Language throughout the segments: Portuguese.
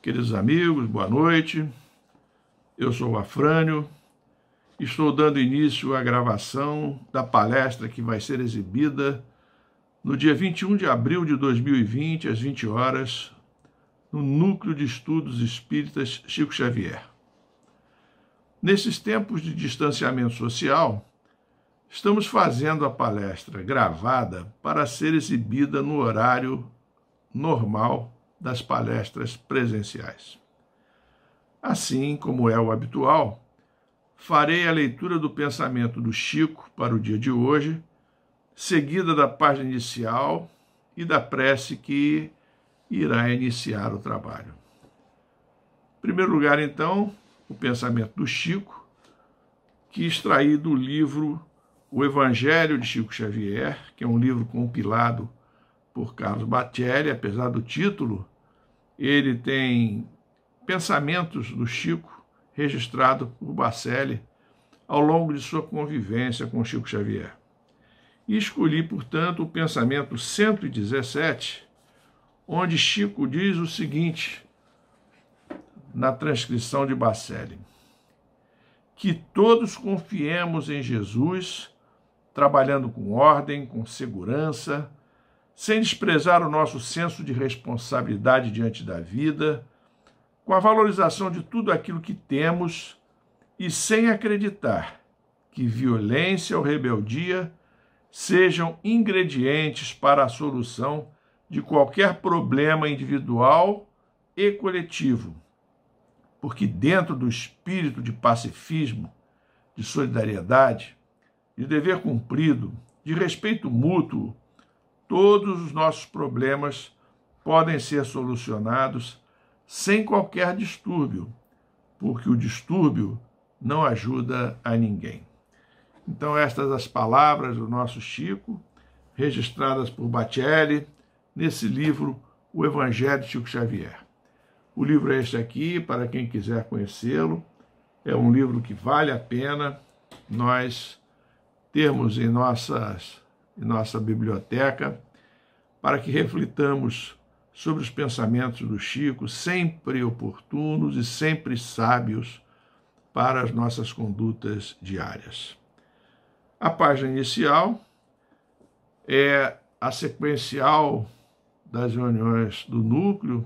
Queridos amigos, boa noite. Eu sou o Afrânio. Estou dando início à gravação da palestra que vai ser exibida no dia 21 de abril de 2020, às 20 horas, no Núcleo de Estudos Espíritas Chico Xavier. Nesses tempos de distanciamento social, estamos fazendo a palestra gravada para ser exibida no horário normal das palestras presenciais. Assim como é o habitual, farei a leitura do pensamento do Chico para o dia de hoje, seguida da página inicial e da prece que irá iniciar o trabalho. Em primeiro lugar, então, o pensamento do Chico, que extraí do livro O Evangelho de Chico Xavier, que é um livro compilado por Carlos Batelli. Apesar do título, ele tem pensamentos do Chico registrados por Batelli ao longo de sua convivência com Chico Xavier. E escolhi, portanto, o pensamento 117, onde Chico diz o seguinte, na transcrição de Batelli: que todos confiemos em Jesus, trabalhando com ordem, com segurança, sem desprezar o nosso senso de responsabilidade diante da vida, com a valorização de tudo aquilo que temos e sem acreditar que violência ou rebeldia sejam ingredientes para a solução de qualquer problema individual e coletivo, porque dentro do espírito de pacifismo, de solidariedade, de dever cumprido, de respeito mútuo, todos os nossos problemas podem ser solucionados sem qualquer distúrbio, porque o distúrbio não ajuda a ninguém. Então, estas as palavras do nosso Chico, registradas por Batelli, nesse livro, O Evangelho de Chico Xavier. O livro é este aqui, para quem quiser conhecê-lo. É um livro que vale a pena nós termos em nossa biblioteca, para que reflitamos sobre os pensamentos do Chico, sempre oportunos e sempre sábios para as nossas condutas diárias. A página inicial é a sequencial das reuniões do núcleo,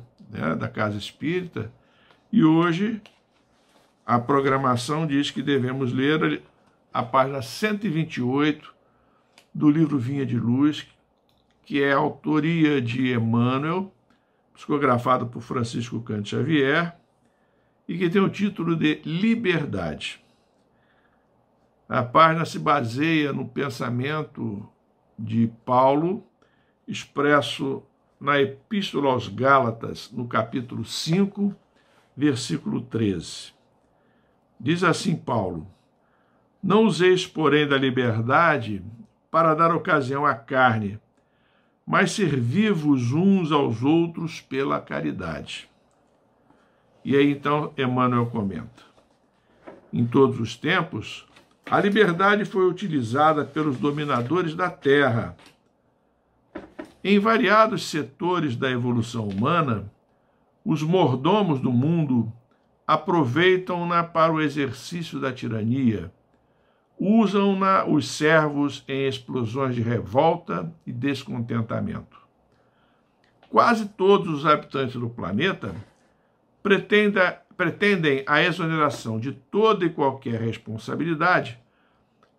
da Casa Espírita, e hoje a programação diz que devemos ler a página 128 do livro Vinha de Luz, que é a autoria de Emmanuel, psicografado por Francisco Cândido Xavier, e que tem o título de Liberdade. A página se baseia no pensamento de Paulo, expresso na Epístola aos Gálatas, no capítulo 5, versículo 13. Diz assim Paulo: não useis, porém, da liberdade para dar ocasião à carne, mas servi-vos uns aos outros pela caridade. E aí, então, Emmanuel comenta: em todos os tempos, a liberdade foi utilizada pelos dominadores da terra. Em variados setores da evolução humana, os mordomos do mundo aproveitam-na para o exercício da tirania, usam-na os servos em explosões de revolta e descontentamento. Quase todos os habitantes do planeta pretendem a exoneração de toda e qualquer responsabilidade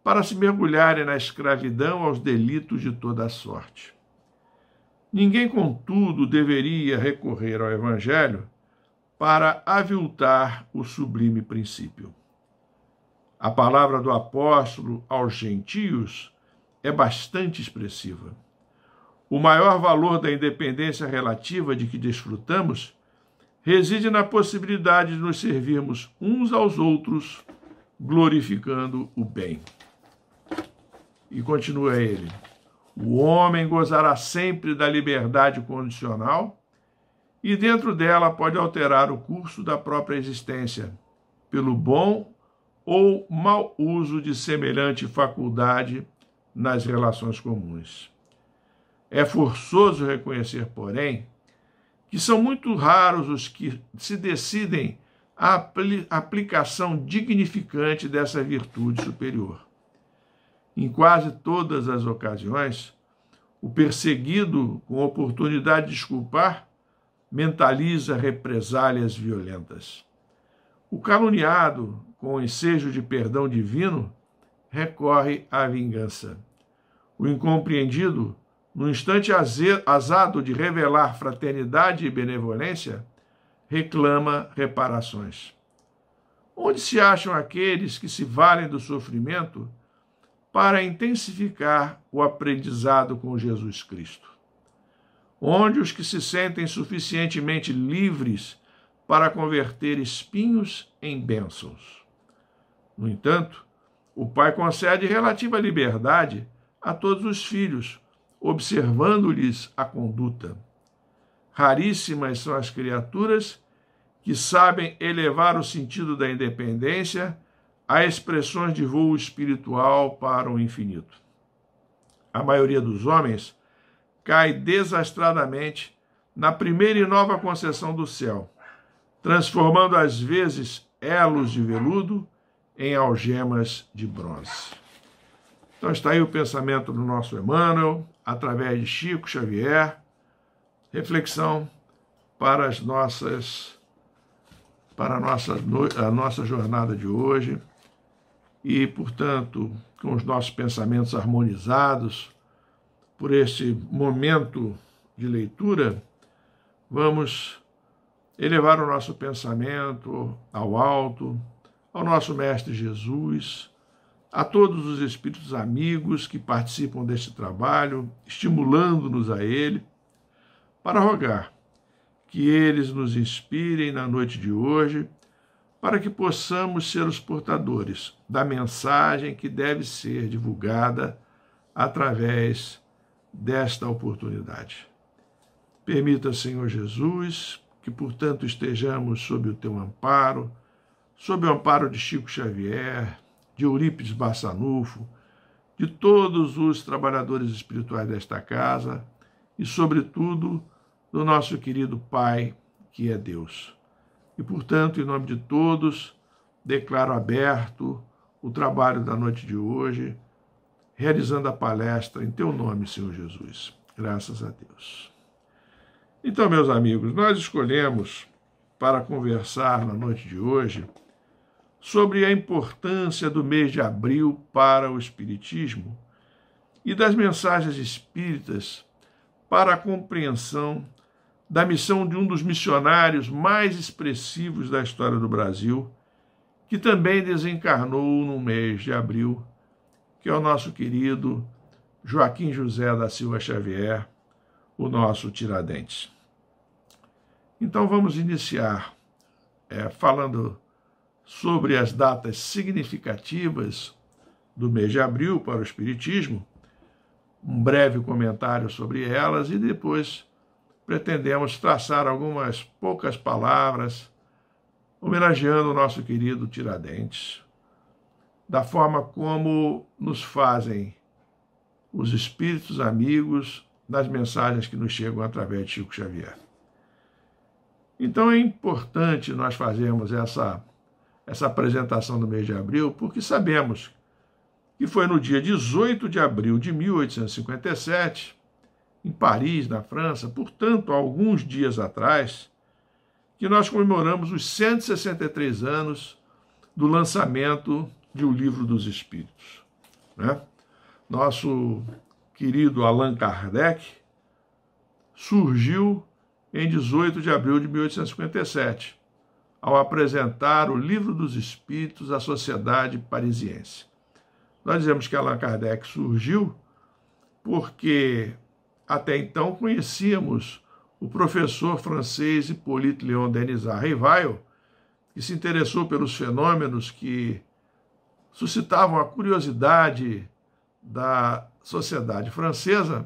para se mergulharem na escravidão aos delitos de toda a sorte. Ninguém, contudo, deveria recorrer ao Evangelho para aviltar o sublime princípio. A palavra do apóstolo aos gentios é bastante expressiva. O maior valor da independência relativa de que desfrutamos reside na possibilidade de nos servirmos uns aos outros, glorificando o bem. E continua ele: o homem gozará sempre da liberdade condicional e dentro dela pode alterar o curso da própria existência, pelo bom ou mau uso de semelhante faculdade nas relações comuns. É forçoso reconhecer, porém, que são muito raros os que se decidem à aplicação dignificante dessa virtude superior. Em quase todas as ocasiões, o perseguido, com oportunidade de desculpar, mentaliza represálias violentas. O caluniado, com o ensejo de perdão divino, recorre à vingança. O incompreendido, no instante azado de revelar fraternidade e benevolência, reclama reparações. Onde se acham aqueles que se valem do sofrimento para intensificar o aprendizado com Jesus Cristo? Onde os que se sentem suficientemente livres para converter espinhos em bênçãos? No entanto, o Pai concede relativa liberdade a todos os filhos, observando-lhes a conduta. Raríssimas são as criaturas que sabem elevar o sentido da independência a expressões de voo espiritual para o infinito. A maioria dos homens cai desastradamente na primeira e nova concessão do céu, transformando às vezes elos de veludo em algemas de bronze. Então está aí o pensamento do nosso Emmanuel, através de Chico Xavier, reflexão para a nossa jornada de hoje e, portanto, com os nossos pensamentos harmonizados por esse momento de leitura, vamos elevar o nosso pensamento ao alto, ao nosso Mestre Jesus, a todos os espíritos amigos que participam deste trabalho, estimulando-nos a ele, para rogar que eles nos inspirem na noite de hoje, para que possamos ser os portadores da mensagem que deve ser divulgada através desta oportunidade. Permita, Senhor Jesus, que, portanto, estejamos sob o teu amparo, sob o amparo de Chico Xavier, de Eurípides Barçanufo, de todos os trabalhadores espirituais desta casa e, sobretudo, do nosso querido Pai, que é Deus. E, portanto, em nome de todos, declaro aberto o trabalho da noite de hoje, realizando a palestra em teu nome, Senhor Jesus. Graças a Deus. Então, meus amigos, nós escolhemos para conversar na noite de hoje sobre a importância do mês de abril para o Espiritismo e das mensagens espíritas para a compreensão da missão de um dos missionários mais expressivos da história do Brasil, que também desencarnou no mês de abril, que é o nosso querido Joaquim José da Silva Xavier, o nosso Tiradentes. Então vamos iniciar falando sobre as datas significativas do mês de abril para o Espiritismo, um breve comentário sobre elas e depois pretendemos traçar algumas poucas palavras homenageando o nosso querido Tiradentes, da forma como nos fazem os espíritos amigos nas mensagens que nos chegam através de Chico Xavier. Então é importante nós fazermos essa apresentação do mês de abril, porque sabemos que foi no dia 18 de abril de 1857, em Paris, na França, portanto, há alguns dias atrás, que nós comemoramos os 163 anos do lançamento de O Livro dos Espíritos. Né? Nosso querido Allan Kardec surgiu em 18 de abril de 1857, ao apresentar O Livro dos Espíritos à sociedade parisiense. Nós dizemos que Allan Kardec surgiu porque até então conhecíamos o professor francês Hippolyte Léon Denisard Rivail, que se interessou pelos fenômenos que suscitavam a curiosidade da sociedade francesa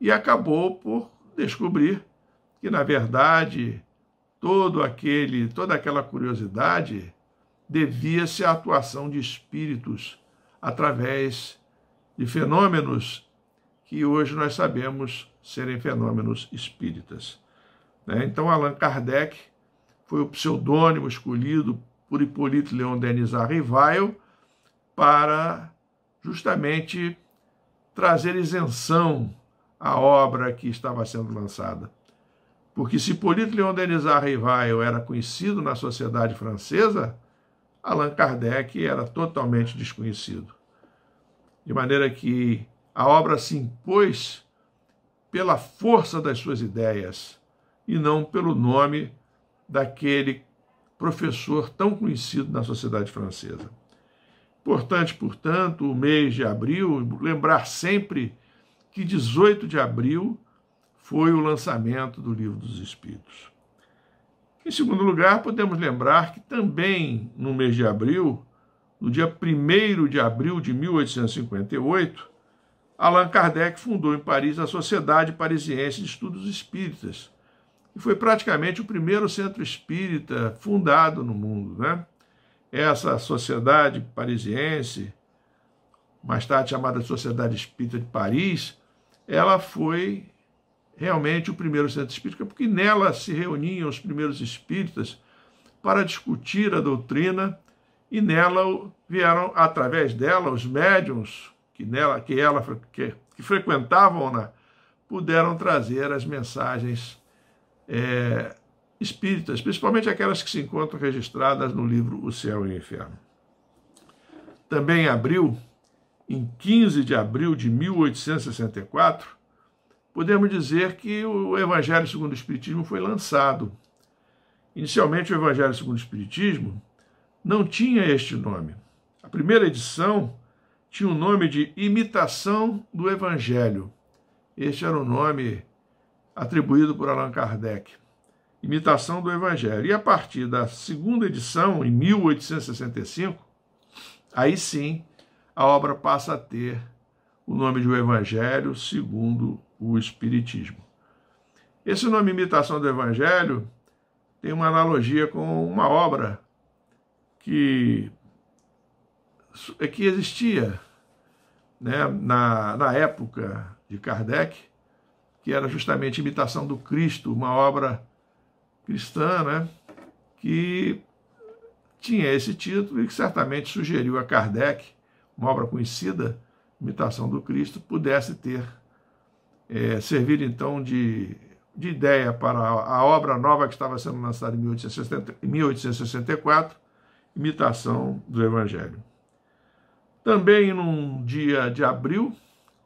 e acabou por descobrir que, na verdade, toda aquela curiosidade devia-se à atuação de espíritos através de fenômenos que hoje nós sabemos serem fenômenos espíritas. né? Então, Allan Kardec foi o pseudônimo escolhido por Hippolyte Léon Denis Rivail para justamente trazer isenção à obra que estava sendo lançada. Porque se Hippolyte Léon Denis Rivail era conhecido na sociedade francesa, Allan Kardec era totalmente desconhecido. De maneira que a obra se impôs pela força das suas ideias e não pelo nome daquele professor tão conhecido na sociedade francesa. Importante, portanto, o mês de abril, lembrar sempre que 18 de abril foi o lançamento do Livro dos Espíritos. Em segundo lugar, podemos lembrar que também no mês de abril, no dia 1º de abril de 1858, Allan Kardec fundou em Paris a Sociedade Parisiense de Estudos Espíritas, que foi praticamente o primeiro centro espírita fundado no mundo, né? Essa sociedade parisiense, mais tarde chamada Sociedade Espírita de Paris, ela foi realmente o primeiro centro espírita, porque nela se reuniam os primeiros espíritas para discutir a doutrina e nela vieram, através dela, os médiuns que frequentavam-na, puderam trazer as mensagens espíritas, principalmente aquelas que se encontram registradas no livro O Céu e o Inferno. Também em abril, em 15 de abril de 1864, podemos dizer que o Evangelho segundo o Espiritismo foi lançado. Inicialmente, o Evangelho segundo o Espiritismo não tinha este nome. A primeira edição tinha o nome de Imitação do Evangelho. Este era o nome atribuído por Allan Kardec. Imitação do Evangelho. E a partir da segunda edição, em 1865, aí sim a obra passa a ter o nome de O Evangelho segundo o Espiritismo. Esse nome Imitação do Evangelho tem uma analogia com uma obra que existia, né, na época de Kardec, que era justamente Imitação do Cristo, uma obra cristã, né, que tinha esse título e que certamente sugeriu a Kardec, uma obra conhecida, Imitação do Cristo, pudesse ter servido então de ideia para a obra nova que estava sendo lançada em 1864, Imitação do Evangelho. Também num dia de abril,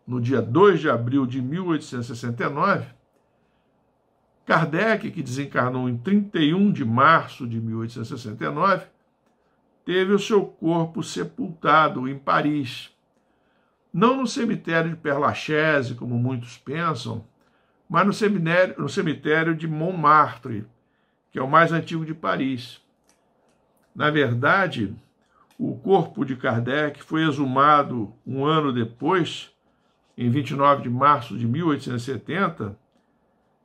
no dia 2 de abril de 1869, Kardec, que desencarnou em 31 de março de 1869, teve o seu corpo sepultado em Paris. Não no cemitério de Père-Lachaise, como muitos pensam, mas no cemitério de Montmartre, que é o mais antigo de Paris. Na verdade, o corpo de Kardec foi exumado um ano depois, em 29 de março de 1870,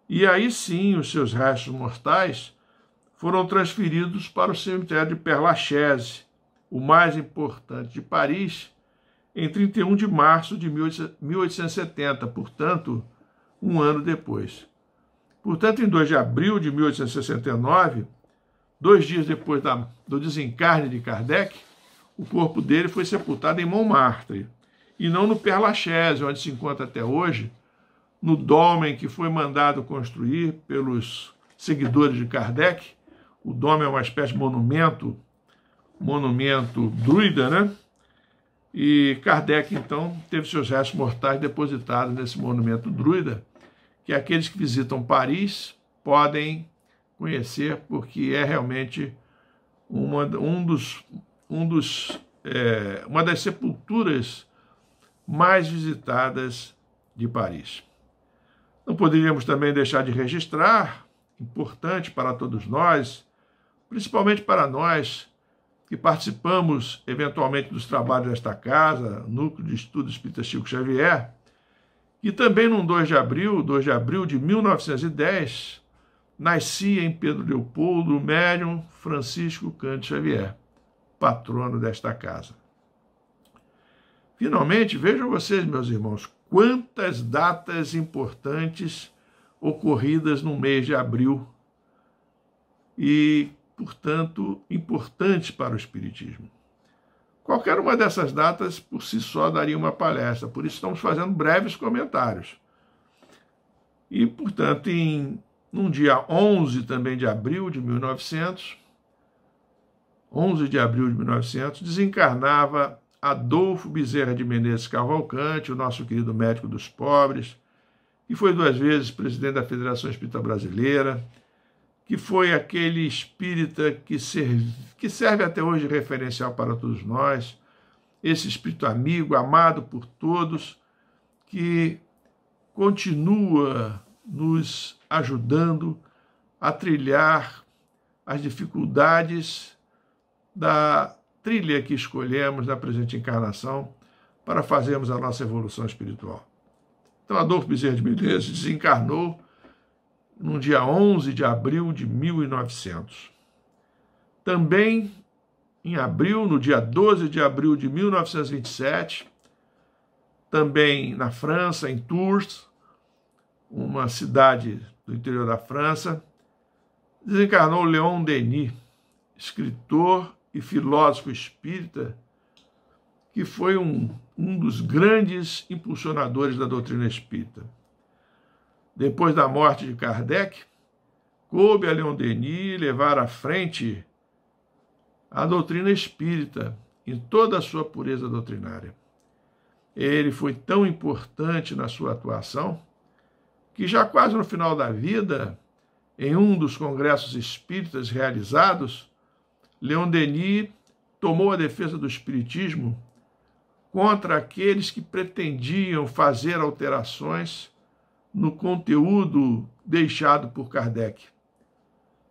e aí sim os seus restos mortais foram transferidos para o cemitério de Père-Lachaise, o mais importante de Paris, em 31 de março de 1870, portanto, um ano depois. Portanto, em 2 de abril de 1869, 2 dias depois do desencarne de Kardec, o corpo dele foi sepultado em Montmartre, e não no Père-Lachaise, onde se encontra até hoje, no dolmen que foi mandado construir pelos seguidores de Kardec. O dolmen é uma espécie de monumento druida, né? E Kardec, então, teve seus restos mortais depositados nesse monumento druida, que aqueles que visitam Paris podem conhecer, porque é realmente uma das sepulturas mais visitadas de Paris. Não poderíamos também deixar de registrar, importante para todos nós, principalmente para nós que participamos eventualmente dos trabalhos desta casa, Núcleo de Estudos Espírita Chico Xavier, e também no 2 de abril de 1910, nascia em Pedro Leopoldo o médium Francisco Cândido Xavier, patrono desta casa. Finalmente, vejam vocês, meus irmãos, quantas datas importantes ocorridas no mês de abril e, portanto, importantes para o Espiritismo. Qualquer uma dessas datas, por si só, daria uma palestra, por isso estamos fazendo breves comentários. E, portanto, num dia 11 também de abril de 1900, 11 de abril de 1900, desencarnava Adolfo Bezerra de Menezes Cavalcante, o nosso querido médico dos pobres, que foi 2 vezes presidente da Federação Espírita Brasileira, que foi aquele espírita que serve até hoje de referencial para todos nós, esse espírito amigo, amado por todos, que continua nos ajudando a trilhar as dificuldades da trilha que escolhemos na presente encarnação para fazermos a nossa evolução espiritual. Então, Adolfo Bezerra de Menezes desencarnou no dia 11 de abril de 1900. Também, em abril, no dia 12 de abril de 1927, também na França, em Tours, uma cidade do interior da França, desencarnou Leon Denis, escritor e filósofo espírita, que foi um dos grandes impulsionadores da doutrina espírita. Depois da morte de Kardec, coube a Leon Denis levar à frente a doutrina espírita em toda a sua pureza doutrinária. Ele foi tão importante na sua atuação que já quase no final da vida, em um dos congressos espíritas realizados, Leon Denis tomou a defesa do espiritismo contra aqueles que pretendiam fazer alterações no conteúdo deixado por Kardec,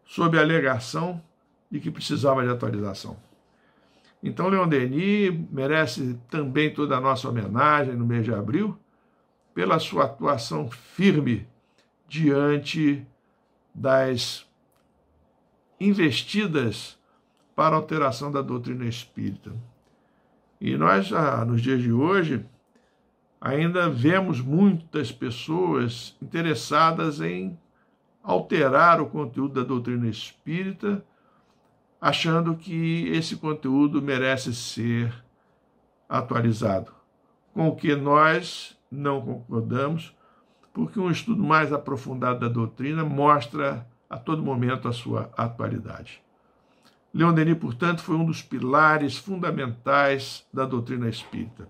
sob a alegação de que precisava de atualização. Então, Leon Denis merece também toda a nossa homenagem no mês de abril pela sua atuação firme diante das investidas para a alteração da doutrina espírita. E nós, nos dias de hoje, ainda vemos muitas pessoas interessadas em alterar o conteúdo da doutrina espírita, achando que esse conteúdo merece ser atualizado, com o que nós não concordamos, porque um estudo mais aprofundado da doutrina mostra a todo momento a sua atualidade. Leon Denis, portanto, foi um dos pilares fundamentais da doutrina espírita.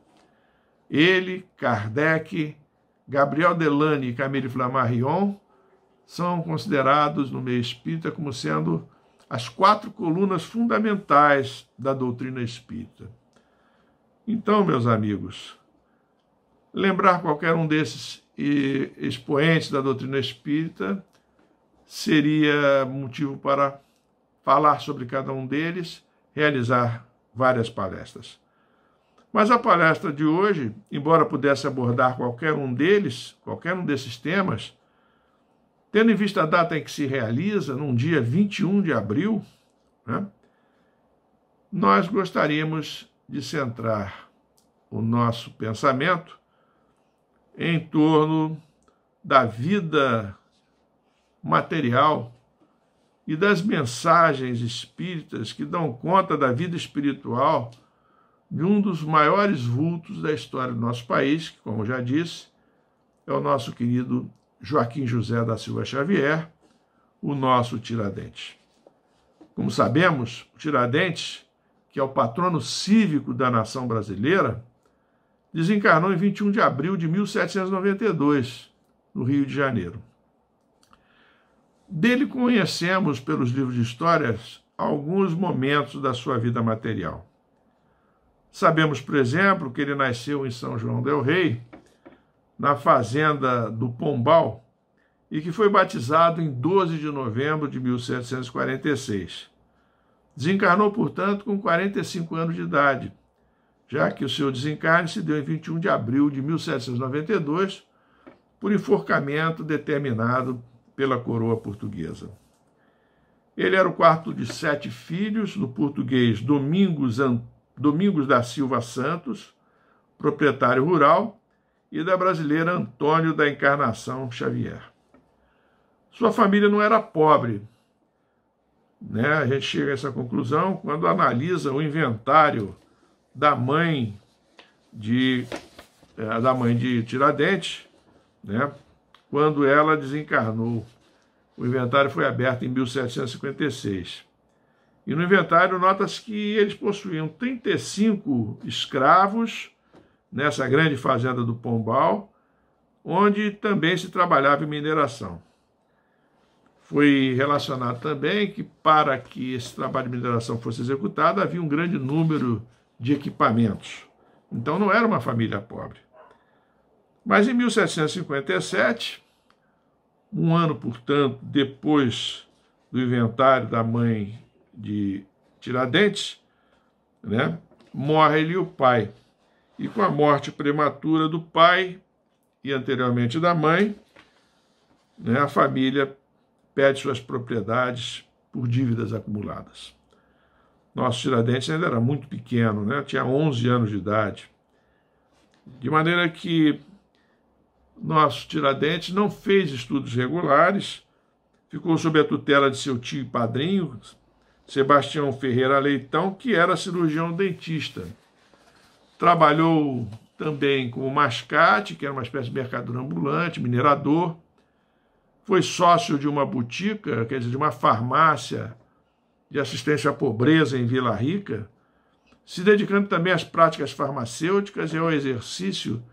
Ele, Kardec, Gabriel Delany e Camille Flammarion são considerados no meio espírita como sendo as 4 colunas fundamentais da doutrina espírita. Então, meus amigos, lembrar qualquer um desses expoentes da doutrina espírita seria motivo para falar sobre cada um deles, realizar várias palestras. Mas a palestra de hoje, embora pudesse abordar qualquer um desses temas, tendo em vista a data em que se realiza, num dia 21 de abril, né, nós gostaríamos de centrar o nosso pensamento em torno da vida material e das mensagens espíritas que dão conta da vida espiritual de um dos maiores vultos da história do nosso país, que, como já disse, é o nosso querido Joaquim José da Silva Xavier, o nosso Tiradentes. Como sabemos, o Tiradentes, que é o patrono cívico da nação brasileira, desencarnou em 21 de abril de 1792, no Rio de Janeiro. Dele conhecemos, pelos livros de histórias, alguns momentos da sua vida material. Sabemos, por exemplo, que ele nasceu em São João del Rei, na fazenda do Pombal, e que foi batizado em 12 de novembro de 1746. Desencarnou, portanto, com 45 anos de idade, já que o seu desencarne se deu em 21 de abril de 1792, por enforcamento determinado pela coroa portuguesa. Ele era o 4º de 7 filhos do português Domingos da Silva Santos, proprietário rural, e da brasileira Antônio da Encarnação Xavier. Sua família não era pobre, né? A gente chega a essa conclusão quando analisa o inventário da mãe de Tiradentes, né? Quando ela desencarnou. O inventário foi aberto em 1756. E no inventário nota-se que eles possuíam 35 escravos nessa grande fazenda do Pombal, onde também se trabalhava em mineração. Foi relacionado também que para que esse trabalho de mineração fosse executado, havia um grande número de equipamentos. Então não era uma família pobre. Mas em 1757, um ano, portanto, depois do inventário da mãe de Tiradentes, né, morre-lhe o pai. E com a morte prematura do pai e anteriormente da mãe, né, a família perde suas propriedades por dívidas acumuladas. Nosso Tiradentes ainda era muito pequeno, né, tinha 11 anos de idade. De maneira que nosso Tiradentes não fez estudos regulares, ficou sob a tutela de seu tio e padrinho, Sebastião Ferreira Leitão, que era cirurgião dentista. Trabalhou também como mascate, que era uma espécie de mercador ambulante, minerador. Foi sócio de uma botica, quer dizer, de uma farmácia de assistência à pobreza em Vila Rica, se dedicando também às práticas farmacêuticas e ao exercício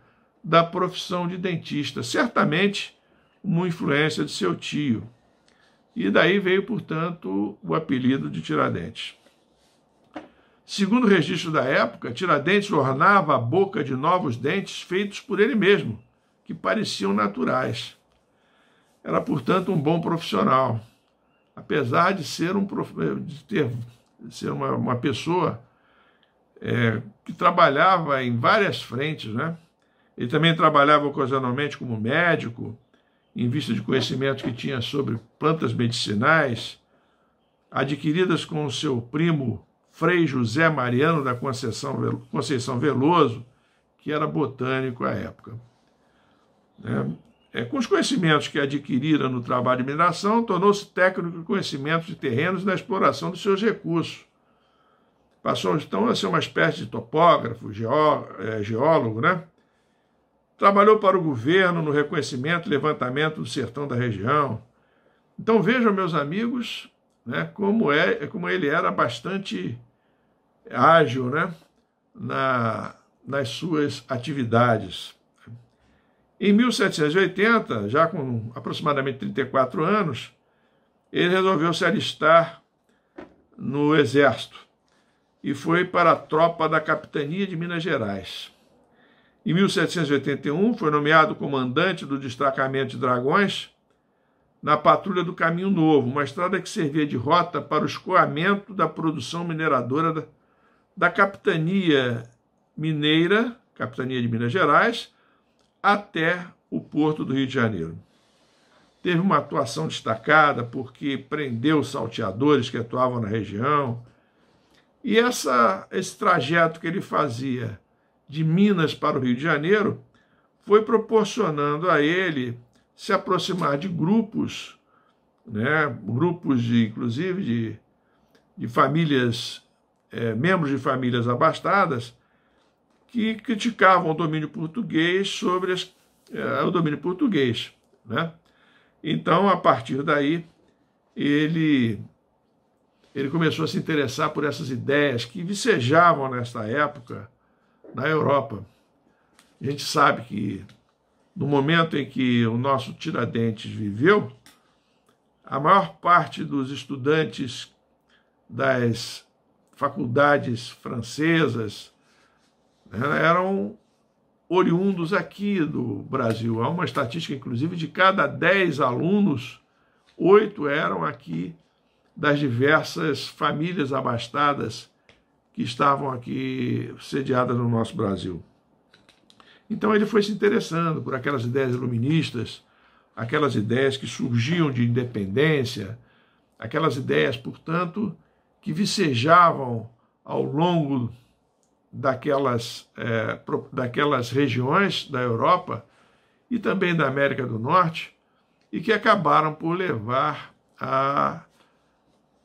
da profissão de dentista, certamente uma influência de seu tio. E daí veio, portanto, o apelido de Tiradentes. Segundo o registro da época, Tiradentes ornava a boca de novos dentes feitos por ele mesmo, que pareciam naturais. Era, portanto, um bom profissional, apesar de ser uma pessoa que trabalhava em várias frentes, né? Ele também trabalhava ocasionalmente como médico, em vista de conhecimentos que tinha sobre plantas medicinais, adquiridas com o seu primo Frei José Mariano da Conceição Veloso, que era botânico à época. Com os conhecimentos que adquirira no trabalho de mineração, tornou-se técnico em conhecimentos de terrenos na exploração dos seus recursos. Passou, então, a ser uma espécie de topógrafo, geólogo, né? Trabalhou para o governo no reconhecimento e levantamento do sertão da região. Então vejam, meus amigos, né, como ele era bastante ágil, né, nas suas atividades. Em 1780, já com aproximadamente 34 anos, ele resolveu se alistar no Exército e foi para a tropa da Capitania de Minas Gerais. Em 1781, foi nomeado comandante do destacamento de Dragões na Patrulha do Caminho Novo, uma estrada que servia de rota para o escoamento da produção mineradora da Capitania Mineira, Capitania de Minas Gerais, até o Porto do Rio de Janeiro. Teve uma atuação destacada porque prendeu salteadores que atuavam na região. E esse trajeto que ele fazia de Minas para o Rio de Janeiro foi proporcionando a ele se aproximar de grupos, né, inclusive de famílias, membros de famílias abastadas, que criticavam o domínio português sobre o domínio português, né? Então, a partir daí, ele começou a se interessar por essas ideias que vicejavam nesta época na Europa. A gente sabe que no momento em que o nosso Tiradentes viveu, a maior parte dos estudantes das faculdades francesas eram oriundos aqui do Brasil. Há uma estatística, inclusive, de cada 10 alunos, 8 eram aqui das diversas famílias abastadas que estavam aqui sediadas no nosso Brasil. Então ele foi se interessando por aquelas ideias iluministas, aquelas ideias que surgiam de independência, aquelas ideias, portanto, que vicejavam ao longo daquelas regiões da Europa e também da América do Norte, e que acabaram por levar à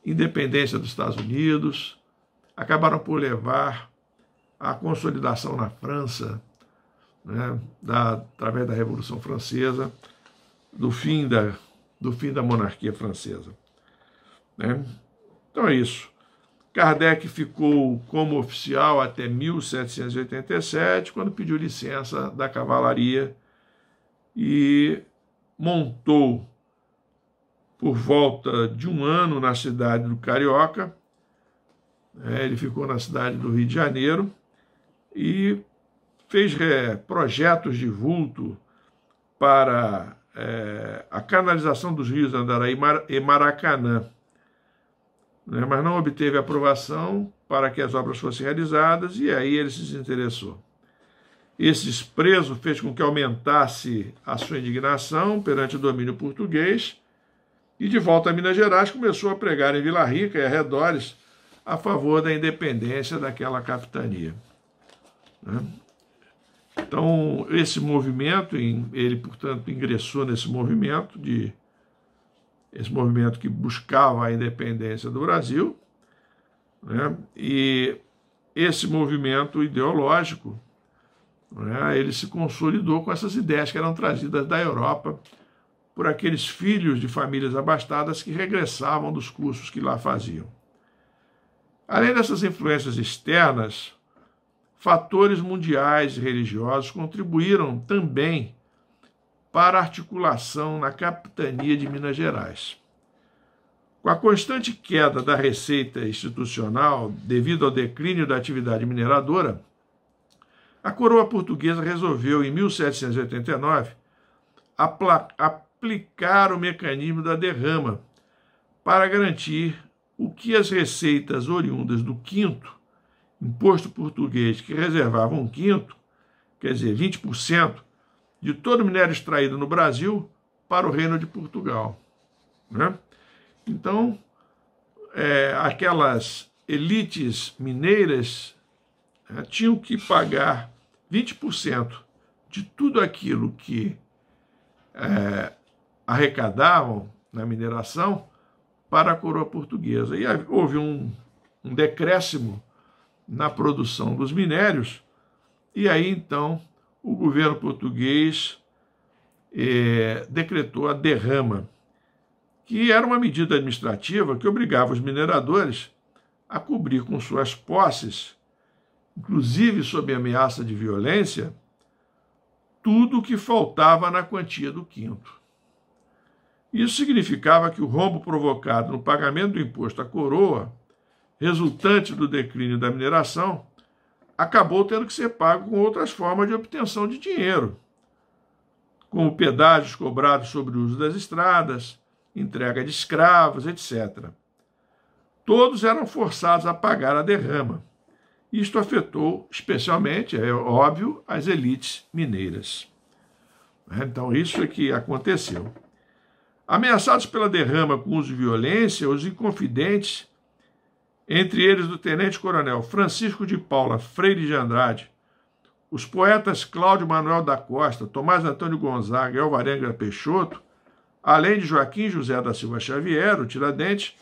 independência dos Estados Unidos, acabaram por levar à consolidação na França, né, através da Revolução Francesa, do fim da monarquia francesa. Né? Então é isso. Kardec ficou como oficial até 1787, quando pediu licença da cavalaria e montou por volta de um ano na cidade do Carioca. Ele ficou na cidade do Rio de Janeiro e fez projetos de vulto para a canalização dos rios Andaraí e Maracanã, né, mas não obteve aprovação para que as obras fossem realizadas, e aí ele se desinteressou. Esse desprezo fez com que aumentasse a sua indignação perante o domínio português, e de volta a Minas Gerais começou a pregar em Vila Rica e arredores a favor da independência daquela capitania. Né? Então, esse movimento, ele, portanto, ingressou nesse movimento que buscava a independência do Brasil, né? E esse movimento ideológico, né, ele se consolidou com essas ideias que eram trazidas da Europa por aqueles filhos de famílias abastadas que regressavam dos cursos que lá faziam. Além dessas influências externas, fatores mundiais e religiosos contribuíram também para a articulação na capitania de Minas Gerais. Com a constante queda da receita institucional devido ao declínio da atividade mineradora, a coroa portuguesa resolveu, em 1789, aplicar o mecanismo da derrama para garantir o que as receitas oriundas do quinto, imposto português, que reservava um quinto, quer dizer, 20%, de todo o minério extraído no Brasil para o Reino de Portugal. Né? Então, aquelas elites mineiras tinham que pagar 20% de tudo aquilo que arrecadavam na mineração para a coroa portuguesa. E houve um decréscimo na produção dos minérios, e aí, então, o governo português decretou a derrama, que era uma medida administrativa que obrigava os mineradores a cobrir com suas posses, inclusive sob ameaça de violência, tudo o que faltava na quantia do quinto. Isso significava que o rombo provocado no pagamento do imposto à coroa, resultante do declínio da mineração, acabou tendo que ser pago com outras formas de obtenção de dinheiro, como pedágios cobrados sobre o uso das estradas, entrega de escravos, etc. Todos eram forçados a pagar a derrama. Isto afetou especialmente, é óbvio, as elites mineiras. Então, isso é que aconteceu. Ameaçados pela derrama com uso de violência, os inconfidentes, entre eles do tenente-coronel Francisco de Paula Freire de Andrade, os poetas Cláudio Manuel da Costa, Tomás Antônio Gonzaga e Alvarenga Peixoto, além de Joaquim José da Silva Xavier, o Tiradentes,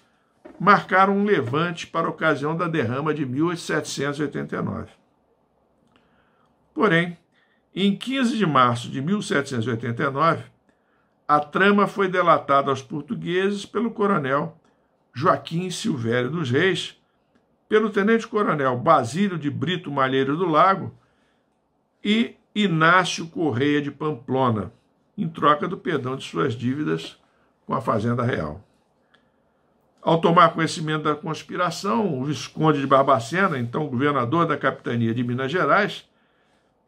marcaram um levante para a ocasião da derrama de 1789. Porém, em 15 de março de 1789, a trama foi delatada aos portugueses pelo coronel Joaquim Silvério dos Reis, pelo tenente-coronel Basílio de Brito Malheiro do Lago e Inácio Correia de Pamplona, em troca do perdão de suas dívidas com a Fazenda Real. Ao tomar conhecimento da conspiração, o Visconde de Barbacena, então governador da capitania de Minas Gerais,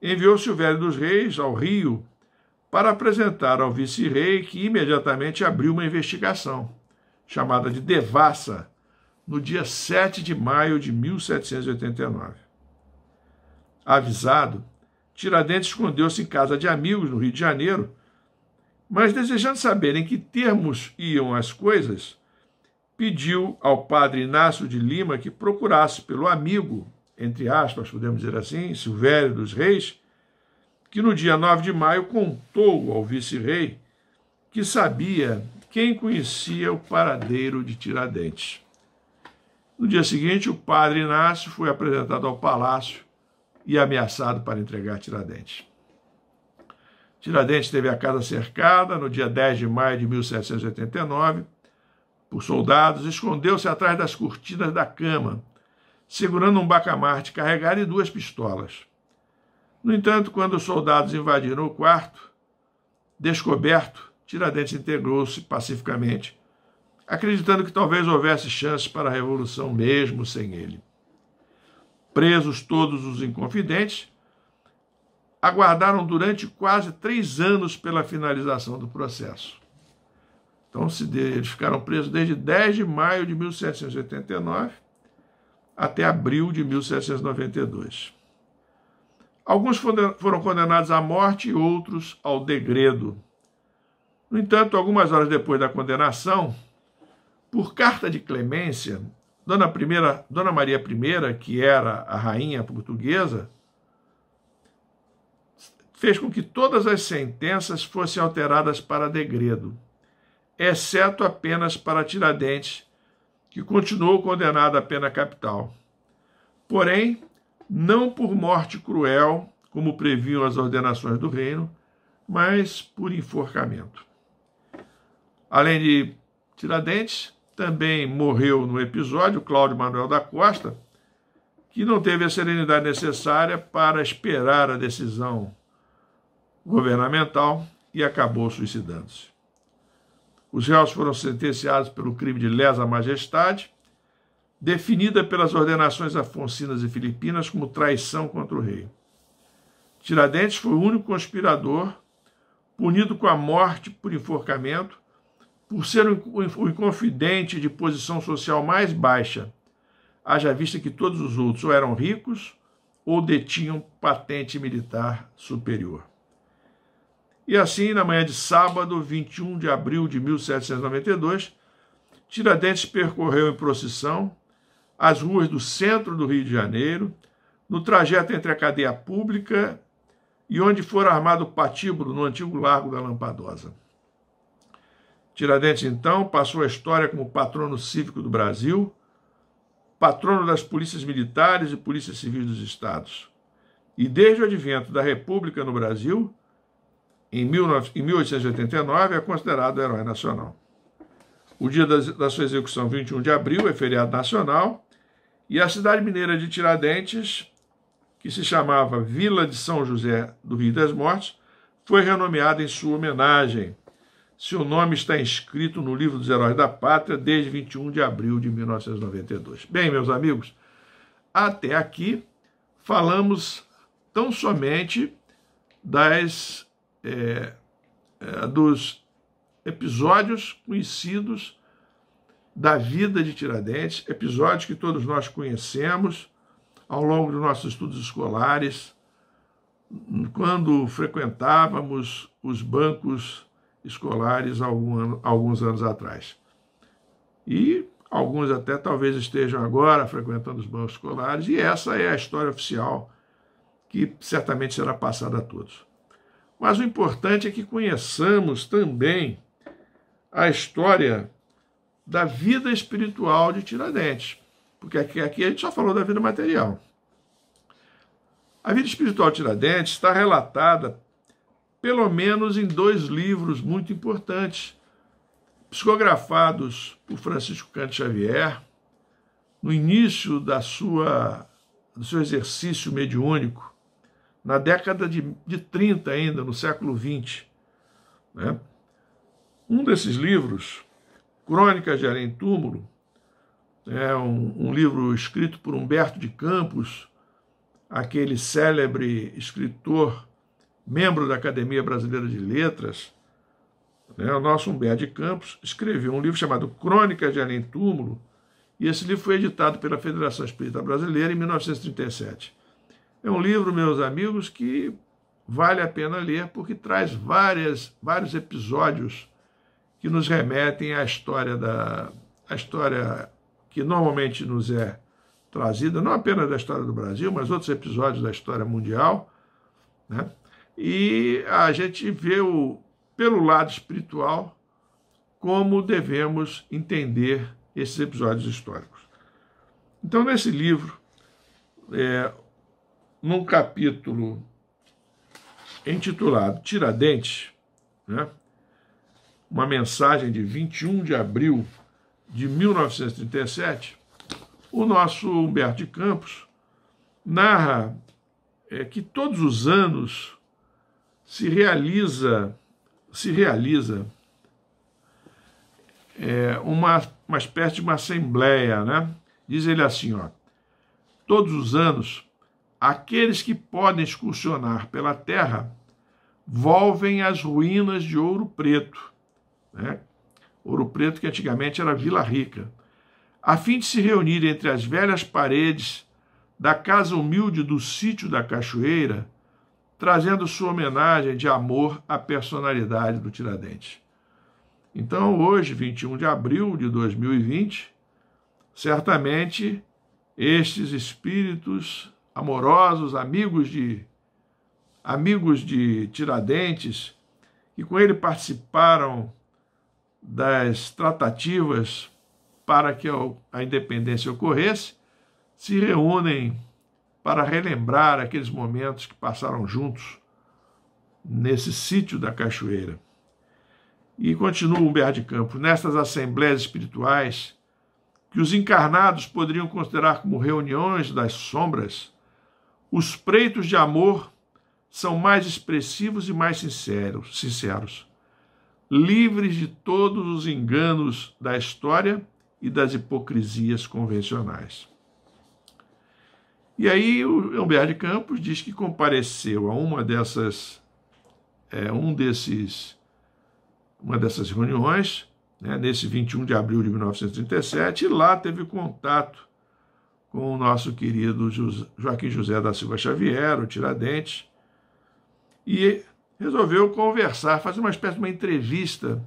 enviou Silvério dos Reis ao Rio para apresentar ao vice-rei, que imediatamente abriu uma investigação, chamada de Devassa, no dia 7 de maio de 1789. Avisado, Tiradentes escondeu-se em casa de amigos no Rio de Janeiro, mas, desejando saber em que termos iam as coisas, pediu ao padre Inácio de Lima que procurasse pelo amigo, entre aspas, podemos dizer assim, Silvério dos Reis, que no dia 9 de maio contou ao vice-rei que sabia quem conhecia o paradeiro de Tiradentes. No dia seguinte, o padre Inácio foi apresentado ao palácio e ameaçado para entregar Tiradentes. Tiradentes teve a casa cercada no dia 10 de maio de 1789 por soldados, escondeu-se atrás das cortinas da cama, segurando um bacamarte carregado e 2 pistolas. No entanto, quando os soldados invadiram o quarto, descoberto, Tiradentes integrou-se pacificamente, acreditando que talvez houvesse chances para a revolução mesmo sem ele. Presos todos os inconfidentes, aguardaram durante quase 3 anos pela finalização do processo. Então, eles ficaram presos desde 10 de maio de 1789 até abril de 1792. Alguns foram condenados à morte e outros ao degredo. No entanto, algumas horas depois da condenação, por carta de clemência, Dona Maria I, que era a rainha portuguesa, fez com que todas as sentenças fossem alteradas para degredo, exceto apenas para Tiradentes, que continuou condenado à pena capital. Porém, não por morte cruel, como previam as ordenações do reino, mas por enforcamento. Além de Tiradentes, também morreu no episódio Cláudio Manuel da Costa, que não teve a serenidade necessária para esperar a decisão governamental e acabou suicidando-se. Os réus foram sentenciados pelo crime de lesa majestade, definida pelas ordenações afonsinas e filipinas como traição contra o rei. Tiradentes foi o único conspirador punido com a morte por enforcamento, por ser o inconfidente de posição social mais baixa, haja vista que todos os outros ou eram ricos ou detinham patente militar superior. E assim, na manhã de sábado, 21 de abril de 1792, Tiradentes percorreu em procissão as ruas do centro do Rio de Janeiro, no trajeto entre a cadeia pública e onde fora armado o patíbulo no antigo Largo da Lampadosa. Tiradentes, então, passou a história como patrono cívico do Brasil, patrono das polícias militares e polícias civis dos estados. E desde o advento da República no Brasil, em 1889, é considerado herói nacional. O dia da sua execução, 21 de abril, é feriado nacional, e a cidade mineira de Tiradentes, que se chamava Vila de São José do Rio das Mortes, foi renomeada em sua homenagem. Seu nome está inscrito no Livro dos Heróis da Pátria desde 21 de abril de 1992. Bem, meus amigos, até aqui falamos tão somente dos episódios conhecidos da vida de Tiradentes, episódios que todos nós conhecemos ao longo dos nossos estudos escolares, quando frequentávamos os bancos escolares alguns anos atrás. E alguns até talvez estejam agora frequentando os bancos escolares, e essa é a história oficial que certamente será passada a todos. Mas o importante é que conheçamos também a história da vida espiritual de Tiradentes, porque aqui a gente só falou da vida material. A vida espiritual de Tiradentes está relatada pelo menos em 2 livros muito importantes, psicografados por Francisco Cândido Xavier, no início do seu exercício mediúnico, na década de 30 ainda, no século XX. Né? Um desses livros, Crônicas de Além-Túmulo, é um livro escrito por Humberto de Campos, aquele célebre escritor, membro da Academia Brasileira de Letras. O nosso Humberto de Campos escreveu um livro chamado Crônicas de Além-Túmulo, e esse livro foi editado pela Federação Espírita Brasileira em 1937. É um livro, meus amigos, que vale a pena ler, porque traz vários episódios que nos remetem à história que normalmente nos é trazida, não apenas da história do Brasil, mas outros episódios da história mundial, né? E a gente vê pelo lado espiritual, como devemos entender esses episódios históricos. Então, nesse livro, num capítulo intitulado Tiradentes, né, uma mensagem de 21 de abril de 1937, o nosso Humberto de Campos narra que todos os anos se realiza uma espécie de uma assembleia, né? Diz ele assim, ó, todos os anos, aqueles que podem excursionar pela terra volvem às ruínas de Ouro Preto, né? Ouro Preto que antigamente era Vila Rica, a fim de se reunir entre as velhas paredes da casa humilde do sítio da Cachoeira, trazendo sua homenagem de amor à personalidade do Tiradentes. Então, hoje, 21 de abril de 2020, certamente estes espíritos amorosos, amigos de Tiradentes, que com ele participaram das tratativas para que a independência ocorresse, se reúnem para relembrar aqueles momentos que passaram juntos nesse sítio da Cachoeira. E continua Humberto de Campos, nestas assembleias espirituais, que os encarnados poderiam considerar como reuniões das sombras, os preitos de amor são mais expressivos e mais sinceros, livres de todos os enganos da história e das hipocrisias convencionais. E aí o Humberto de Campos diz que compareceu a uma dessas reuniões, né, nesse 21 de abril de 1937, e lá teve contato com o nosso querido Joaquim José da Silva Xavier, o Tiradentes, e resolveu conversar, fazer uma espécie de uma entrevista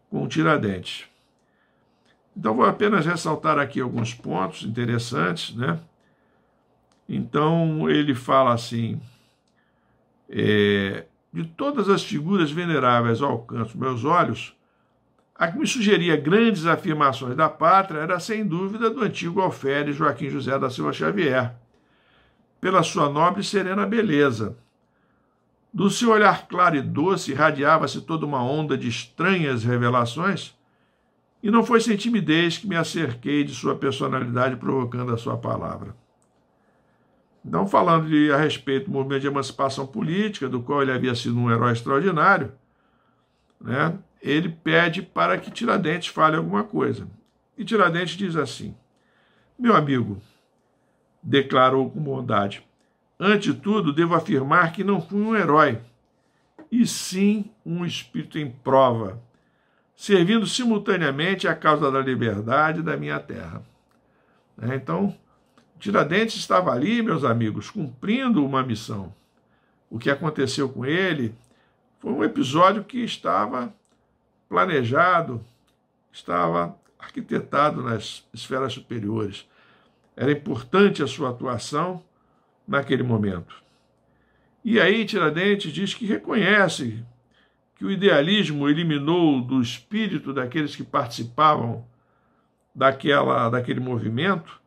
com o Tiradentes. Então, vou apenas ressaltar aqui alguns pontos interessantes, né? Então, ele fala assim, de todas as figuras veneráveis ao alcance dos meus olhos, a que me sugeria grandes afirmações da pátria era, sem dúvida, do antigo alferes Joaquim José da Silva Xavier, pela sua nobre e serena beleza. Do seu olhar claro e doce irradiava-se toda uma onda de estranhas revelações, e não foi sem timidez que me acerquei de sua personalidade provocando a sua palavra. Então, falando a respeito do movimento de emancipação política, do qual ele havia sido um herói extraordinário, né, ele pede para que Tiradentes fale alguma coisa. E Tiradentes diz assim, meu amigo, declarou com bondade, antes de tudo, devo afirmar que não fui um herói, e sim um espírito em prova, servindo simultaneamente à causa da liberdade da minha terra. Então, Tiradentes estava ali, meus amigos, cumprindo uma missão. O que aconteceu com ele foi um episódio que estava planejado, estava arquitetado nas esferas superiores. Era importante a sua atuação naquele momento. E aí Tiradentes diz que reconhece que o idealismo eliminou do espírito daqueles que participavam daquele movimento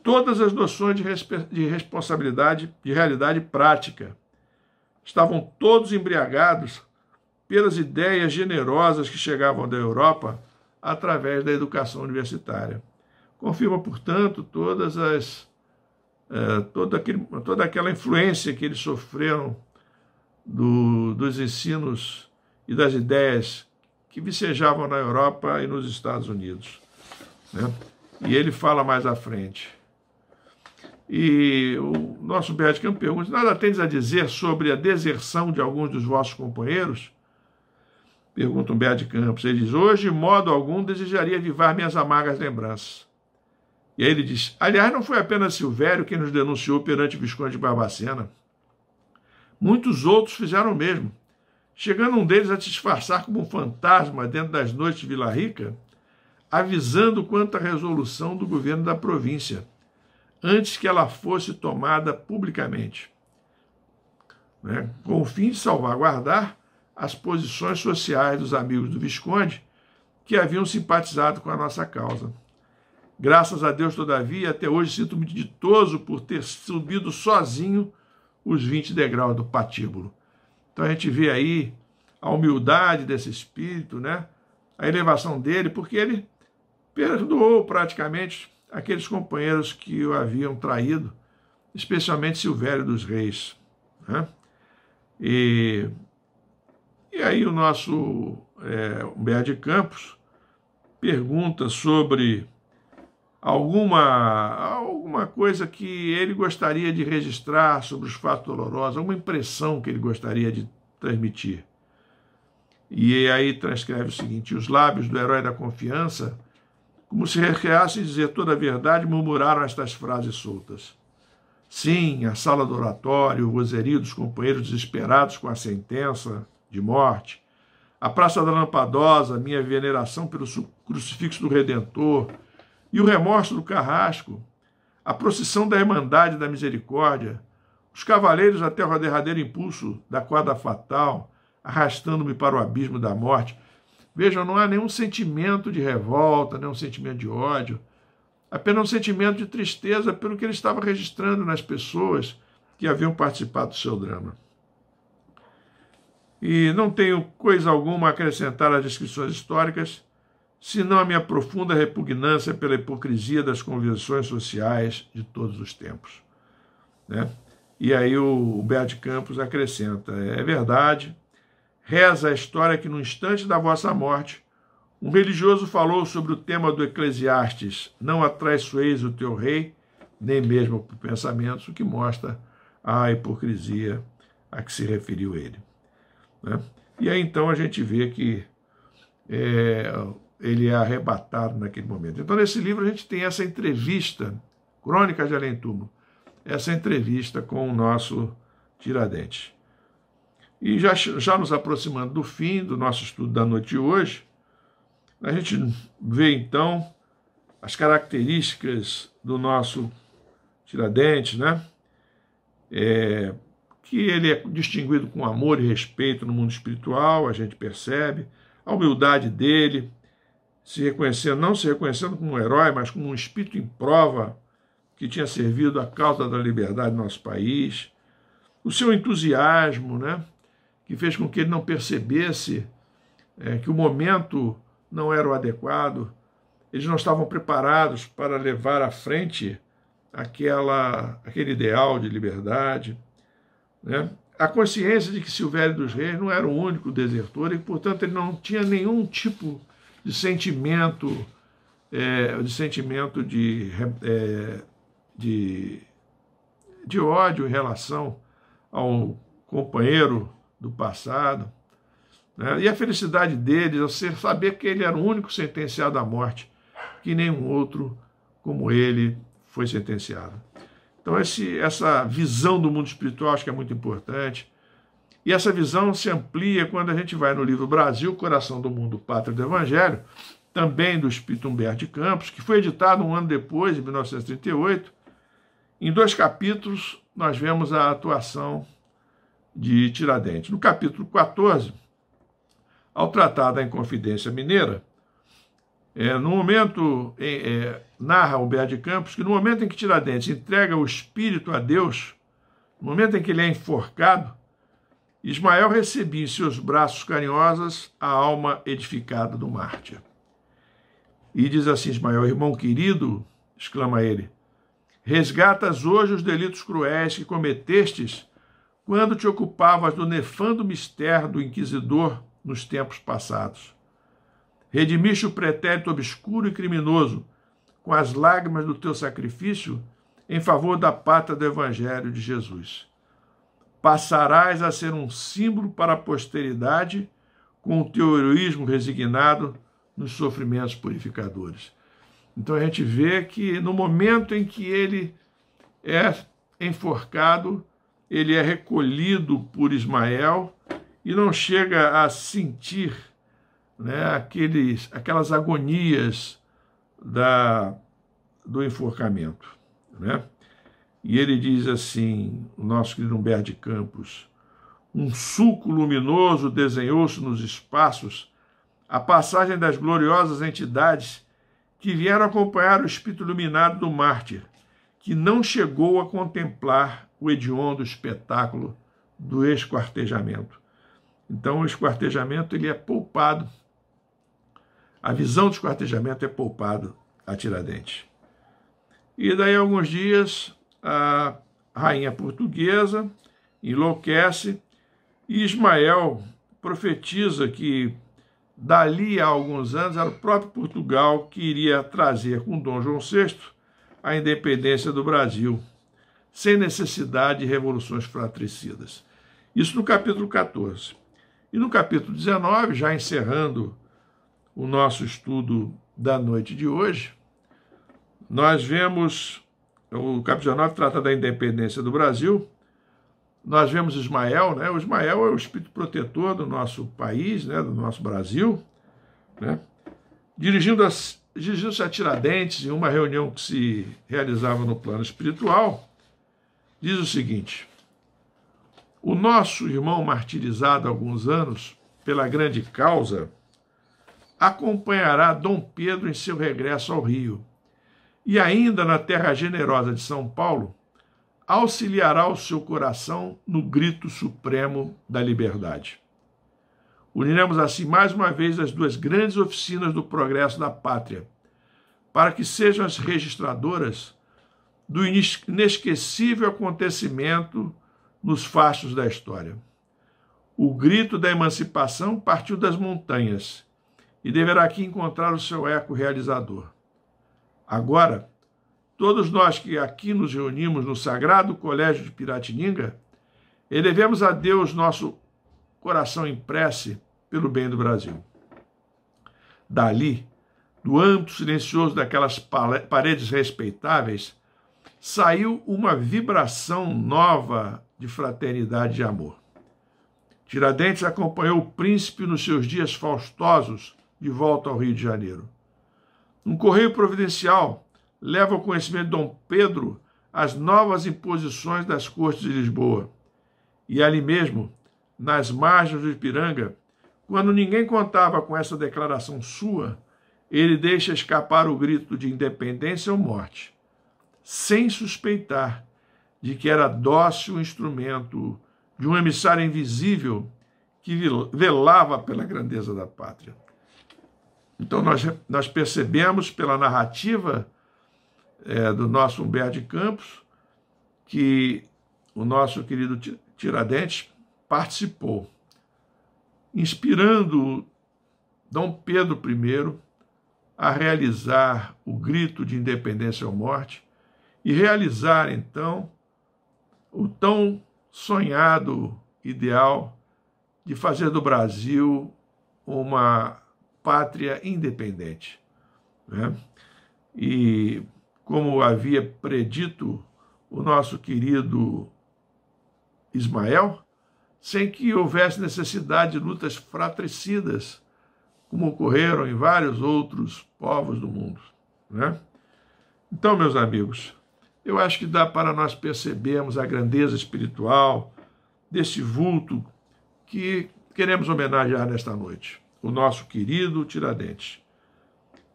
todas as noções de responsabilidade, de realidade prática. Estavam todos embriagados pelas ideias generosas que chegavam da Europa através da educação universitária. Confirma, portanto, toda aquela influência que eles sofreram dos ensinos e das ideias que vicejavam na Europa e nos Estados Unidos, né? E ele fala mais à frente. E o nosso Humberto de Campos pergunta, nada tendes a dizer sobre a deserção de alguns dos vossos companheiros? Pergunta Humberto de Campos. Ele diz, hoje, de modo algum, desejaria avivar minhas amargas lembranças. E aí ele diz, aliás, não foi apenas Silvério quem nos denunciou perante o Visconde de Barbacena. Muitos outros fizeram o mesmo, chegando um deles a disfarçar como um fantasma dentro das noites de Vila Rica, avisando quanto à resolução do governo da província, antes que ela fosse tomada publicamente, né, com o fim de salvaguardar as posições sociais dos amigos do Visconde que haviam simpatizado com a nossa causa. Graças a Deus, todavia, até hoje sinto-me ditoso por ter subido sozinho os 20 degraus do patíbulo. Então a gente vê aí a humildade desse espírito, né? A elevação dele, porque ele perdoou praticamente aqueles companheiros que o haviam traído, especialmente Silvério dos Reis, né? E aí o nosso Humberto de Campos pergunta sobre alguma coisa que ele gostaria de registrar sobre os fatos dolorosos, alguma impressão que ele gostaria de transmitir. E aí transcreve o seguinte: os lábios do herói da confiança, como se requerasse dizer toda a verdade, murmuraram estas frases soltas. Sim, a sala do oratório, o vozerio dos companheiros desesperados com a sentença de morte, a Praça da Lampadosa, minha veneração pelo crucifixo do Redentor, e o remorso do Carrasco, a procissão da Irmandade da Misericórdia, os cavaleiros até o derradeiro impulso da corda fatal, arrastando-me para o abismo da morte. Vejam, não há nenhum sentimento de revolta, nenhum sentimento de ódio, apenas um sentimento de tristeza pelo que ele estava registrando nas pessoas que haviam participado do seu drama. E não tenho coisa alguma a acrescentar às descrições históricas, senão a minha profunda repugnância pela hipocrisia das convenções sociais de todos os tempos, né? E aí o Humberto de Campos acrescenta: é verdade, reza a história que no instante da vossa morte, um religioso falou sobre o tema do Eclesiastes: não atraiçoeis o teu rei, nem mesmo por pensamentos, o que mostra a hipocrisia a que se referiu ele, né? E aí então a gente vê que ele é arrebatado naquele momento. Então nesse livro a gente tem essa entrevista, Crônicas de Além-Túmulo, essa entrevista com o nosso Tiradentes. E já nos aproximando do fim do nosso estudo da noite de hoje, a gente vê então as características do nosso Tiradentes, né? Que ele é distinguido com amor e respeito no mundo espiritual, a gente percebe a humildade dele, não se reconhecendo como um herói, mas como um espírito em prova que tinha servido à causa da liberdade do nosso país, o seu entusiasmo, né? Que fez com que ele não percebesse que o momento não era o adequado, eles não estavam preparados para levar à frente aquele ideal de liberdade, né? A consciência de que Silvério dos Reis não era o único desertor e, portanto, ele não tinha nenhum tipo de sentimento, de ódio em relação ao companheiro do passado, né? E a felicidade dele ao saber que ele era o único sentenciado à morte, que nenhum outro como ele foi sentenciado. Então essa visão do mundo espiritual acho que é muito importante, e essa visão se amplia quando a gente vai no livro Brasil, Coração do Mundo, Pátria do Evangelho, também do espírito Humberto de Campos, que foi editado um ano depois, em 1938. Em 2 capítulos nós vemos a atuação de Tiradentes. No capítulo 14, ao tratar da Inconfidência Mineira, no momento, narra Humberto de Campos que no momento em que Tiradentes entrega o espírito a Deus, no momento em que ele é enforcado, Ismael recebia em seus braços carinhosos a alma edificada do mártir. E diz assim Ismael: irmão querido, exclama ele, resgatas hoje os delitos cruéis que cometestes quando te ocupavas do nefando mistério do inquisidor nos tempos passados. Redimiste o pretérito obscuro e criminoso com as lágrimas do teu sacrifício em favor da pátria do Evangelho de Jesus. Passarás a ser um símbolo para a posteridade com o teu heroísmo resignado nos sofrimentos purificadores. Então a gente vê que no momento em que ele é enforcado, ele é recolhido por Ismael e não chega a sentir, né, aquelas agonias do enforcamento, né? E ele diz assim, o nosso querido Humberto de Campos: um sulco luminoso desenhou-se nos espaços, a passagem das gloriosas entidades que vieram acompanhar o espírito iluminado do mártir, que não chegou a contemplar o hediondo espetáculo do esquartejamento. Então, o esquartejamento ele é poupado. A visão do esquartejamento é poupado a Tiradentes. E daí a alguns dias, a rainha portuguesa enlouquece e Ismael profetiza que dali a alguns anos era o próprio Portugal que iria trazer com Dom João VI a independência do Brasil, sem necessidade de revoluções fratricidas. Isso no capítulo 14. E no capítulo 19, já encerrando o nosso estudo da noite de hoje, nós vemos, o capítulo 19 trata da independência do Brasil, nós vemos Ismael, né? O Ismael é o espírito protetor do nosso país, né? Do nosso Brasil, né? Dirigindo-se a Tiradentes em uma reunião que se realizava no plano espiritual, diz o seguinte: o nosso irmão martirizado há alguns anos pela grande causa acompanhará Dom Pedro em seu regresso ao Rio e ainda na terra generosa de São Paulo auxiliará o seu coração no grito supremo da liberdade. Uniremos assim mais uma vez as duas grandes oficinas do progresso da pátria, para que sejam as registradoras do inesquecível acontecimento nos fachos da história. O grito da emancipação partiu das montanhas e deverá aqui encontrar o seu eco realizador. Agora, todos nós que aqui nos reunimos no Sagrado Colégio de Piratininga, elevemos a Deus nosso coração em prece pelo bem do Brasil. Dali, do âmbito silencioso daquelas paredes respeitáveis, saiu uma vibração nova de fraternidade e amor. Tiradentes acompanhou o príncipe nos seus dias faustosos de volta ao Rio de Janeiro. Um correio providencial leva ao conhecimento de Dom Pedro as novas imposições das cortes de Lisboa. E ali mesmo, nas margens do Ipiranga, quando ninguém contava com essa declaração sua, ele deixa escapar o grito de independência ou morte, sem suspeitar de que era dócil instrumento de um emissário invisível que velava pela grandeza da pátria. Então nós percebemos pela narrativa do nosso Humberto de Campos que o nosso querido Tiradentes participou, inspirando Dom Pedro I a realizar o grito de independência ou morte e realizar, então, o tão sonhado ideal de fazer do Brasil uma pátria independente, né? E, como havia predito o nosso querido Ismael, sem que houvesse necessidade de lutas fratricidas, como ocorreram em vários outros povos do mundo, né? Então, meus amigos, eu acho que dá para nós percebermos a grandeza espiritual desse vulto que queremos homenagear nesta noite, o nosso querido Tiradentes.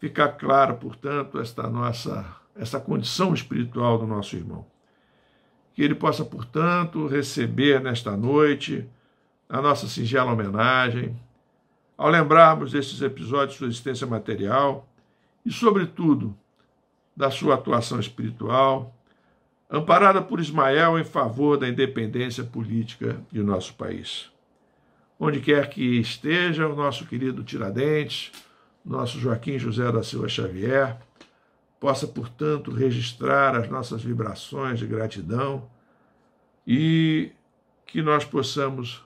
Fica clara, portanto, essa condição espiritual do nosso irmão. Que ele possa, portanto, receber nesta noite a nossa singela homenagem, ao lembrarmos destes episódios de sua existência material e, sobretudo, da sua atuação espiritual, amparada por Ismael em favor da independência política de nosso país. Onde quer que esteja o nosso querido Tiradentes, nosso Joaquim José da Silva Xavier, possa, portanto, registrar as nossas vibrações de gratidão e que nós possamos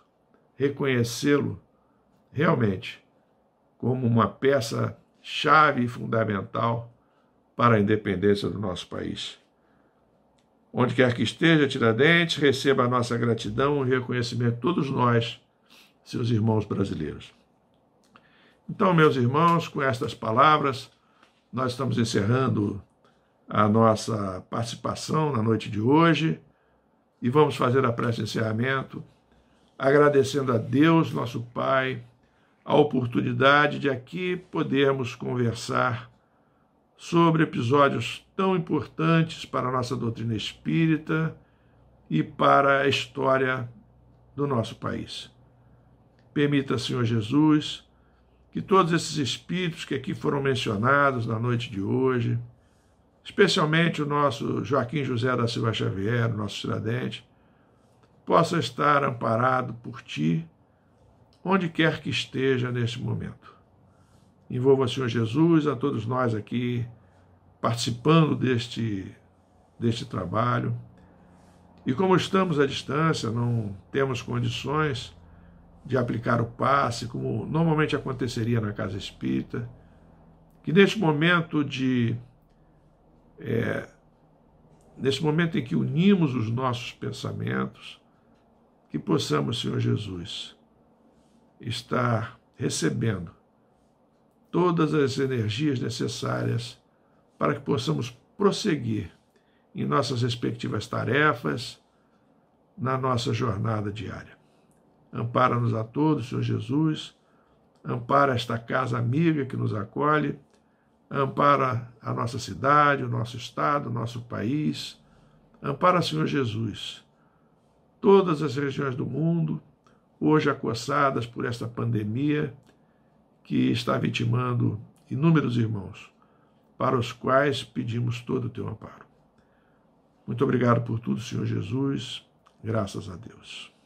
reconhecê-lo realmente como uma peça-chave e fundamental para a independência do nosso país. Onde quer que esteja Tiradentes, receba a nossa gratidão e reconhecimento de todos nós, seus irmãos brasileiros. Então, meus irmãos, com estas palavras, nós estamos encerrando a nossa participação na noite de hoje e vamos fazer a prece de encerramento agradecendo a Deus, nosso Pai, a oportunidade de aqui podermos conversar sobre episódios tão importantes para a nossa doutrina espírita e para a história do nosso país. Permita, Senhor Jesus, que todos esses espíritos que aqui foram mencionados na noite de hoje, especialmente o nosso Joaquim José da Silva Xavier, o nosso Tiradentes, possa estar amparado por Ti, onde quer que esteja neste momento. Envolva, Senhor Jesus, a todos nós aqui participando deste trabalho. E como estamos à distância, não temos condições de aplicar o passe, como normalmente aconteceria na casa espírita, que neste momento em que unimos os nossos pensamentos, que possamos, Senhor Jesus, estar recebendo todas as energias necessárias para que possamos prosseguir em nossas respectivas tarefas, na nossa jornada diária. Ampara-nos a todos, Senhor Jesus, ampara esta casa amiga que nos acolhe, ampara a nossa cidade, o nosso estado, o nosso país, ampara, Senhor Jesus, todas as regiões do mundo, hoje acossadas por esta pandemia que está vitimando inúmeros irmãos, para os quais pedimos todo o teu amparo. Muito obrigado por tudo, Senhor Jesus. Graças a Deus.